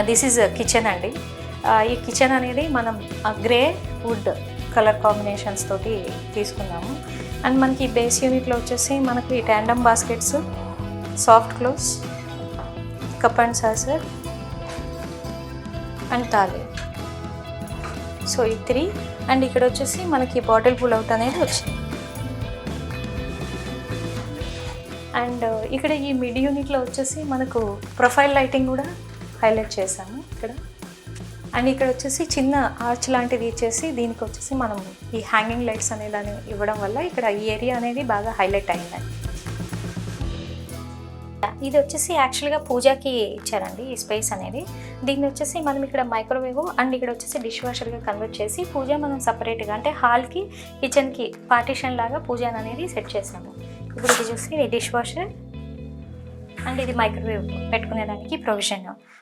This is kitchen అండి. ఈ kitchen అనేది మనం గ్రే వుడ్ కలర్ కాంబినేషన్స్ తోటి తీసుకున్నాము. అండ్ మనకి బేస్ యూనిట్లో వచ్చేసి మనకి tandem baskets, soft clothes, cup and saucer and తాలే. సో ఈ 3. అండ్ ఇక్కడ వచ్చేసి మనకి బాటిల్ పుల్ అవుట్ అనేది వచ్చింది. అండ్ ఇక్కడ ఈ మిడ్ యూనిట్లో వచ్చేసి మనకు ప్రొఫైల్ లైటింగ్ కూడా హైలైట్ చేశాము ఇక్కడ. అండ్ ఇక్కడ వచ్చేసి చిన్న ఆర్చ్ లాంటిది ఇచ్చేసి దీనికి వచ్చేసి మనం ఈ హ్యాంగింగ్ లైట్స్ అనే దాన్ని ఇవ్వడం వల్ల ఇక్కడ ఈ ఏరియా అనేది బాగా హైలైట్ అయిందండి. ఇది వచ్చేసి యాక్చువల్గా పూజకి ఇచ్చారండి ఈ స్పేస్ అనేది. దీన్ని వచ్చేసి మనం ఇక్కడ మైక్రోవేవ్ అండ్ ఇక్కడ వచ్చేసి డిష్ వాషర్గా కన్వర్ట్ చేసి పూజ మనం సపరేట్గా అంటే హాల్కి కిచెన్కి పార్టీషన్ లాగా పూజ అనేది సెట్ చేసాము. ఇప్పుడు ఇది చూసి ఇది డిష్ వాషర్ అండ్ ఇది మైక్రోవేవ్ పెట్టుకునేదానికి ప్రొవిజన్.